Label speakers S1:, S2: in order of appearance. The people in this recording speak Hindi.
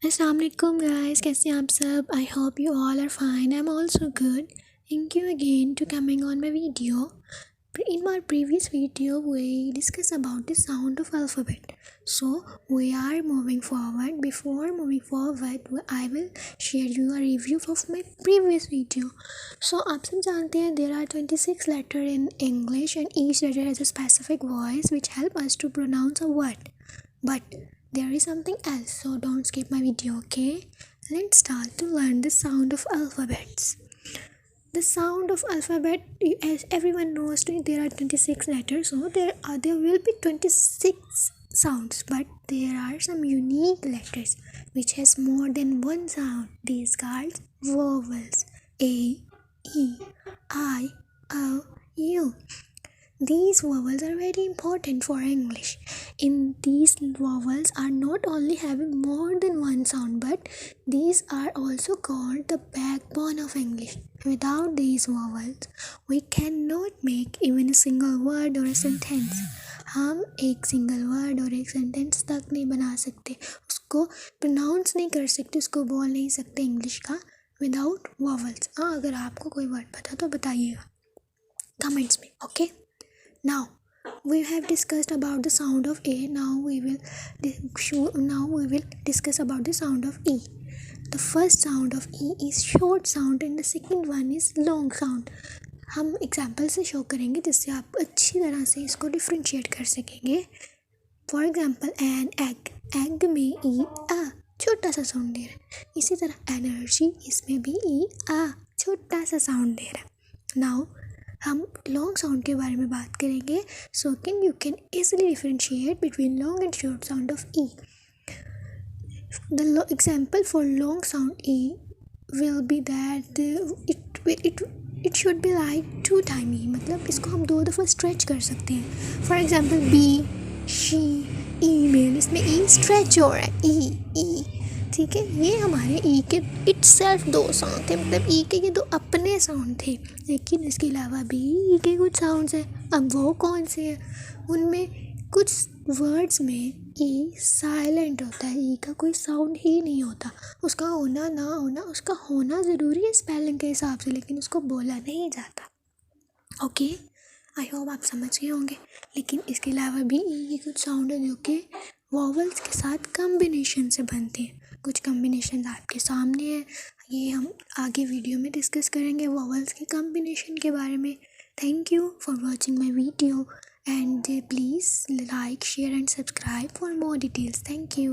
S1: अस्सलाम वालेकुम guys, कैसे हैं आप सब? I hope you all are fine. I'm also good. Thank you again to coming on my video. In my previous video, we discussed about the sound of alphabet. So we are moving forward. Before moving forward, I will share you a review of my previous video. So आप सब जानते हैं there are 26 letters in English and each letter has a specific voice which help us to pronounce a word. But there is something else, so don't skip my video, okay? Let's start to learn the sound of alphabets. The sound of alphabet, as everyone knows, there are 26 letters, so there will be 26 sounds, but there are some unique letters which has more than one sound. These called vowels: A, E, I, O, U. These vowels are very important for English. In these vowels are not only having more than one sound, but these are also called the backbone of English. Without these vowels, we cannot make even a single word or a sentence. हम एक सिंगल वर्ड और एक सेंटेंस तक नहीं बना सकते, उसको प्रोनाउंस नहीं कर सकते, उसको बोल नहीं सकते इंग्लिश का विदाउट वॉवल्स. हाँ, अगर आपको कोई वर्ड पता तो बताइएगा कमेंट्स में, okay. Now we have discussed about the sound of A. Now we will discuss about the sound of E. The first sound of E is short sound and the second one is long sound. हम एग्जाम्पल से शो करेंगे जिससे आप अच्छी तरह से इसको डिफ्रेंशिएट कर सकेंगे. फॉर एग्जाम्पल एन एग में ई आ छोटा सा साउंड दे रहा है. इसी तरह एनर्जी, इसमें भी ई आ छोटा सा साउंड दे रहा है. नाउ हम लॉन्ग साउंड के बारे में बात करेंगे. So can you can easily differentiate between long and short sound of E. The example for long sound E will be that it should be like 2 time E. मतलब इसको हम 2 दफ़ा स्ट्रेच कर सकते हैं. For example be, she, email, इसमें ई स्ट्रेच हो रहा है. ई ठीक है, ये हमारे ई के इट सेल्फ 2 साउंड थे. मतलब ई के ये 2 अपने साउंड थे, लेकिन इसके अलावा भी ई के कुछ साउंड्स हैं. अब वो कौन से हैं? उनमें कुछ वर्ड्स में ई साइलेंट होता है. ई का कोई साउंड ही नहीं होता. उसका होना ना होना, उसका होना ज़रूरी है स्पेलिंग के हिसाब से, लेकिन उसको बोला नहीं जाता. ओके, आई होप आप समझ गए होंगे. लेकिन इसके अलावा भी ई के कुछ साउंड है जो कि वॉवल्स के साथ कम्बिनेशन से बनते हैं. कुछ कम्बिनेशन आपके सामने है, ये हम आगे वीडियो में डिस्कस करेंगे वॉवल्स के कम्बिनेशन के बारे में. Thank you for watching my video and please like, share and subscribe for more details. Thank you.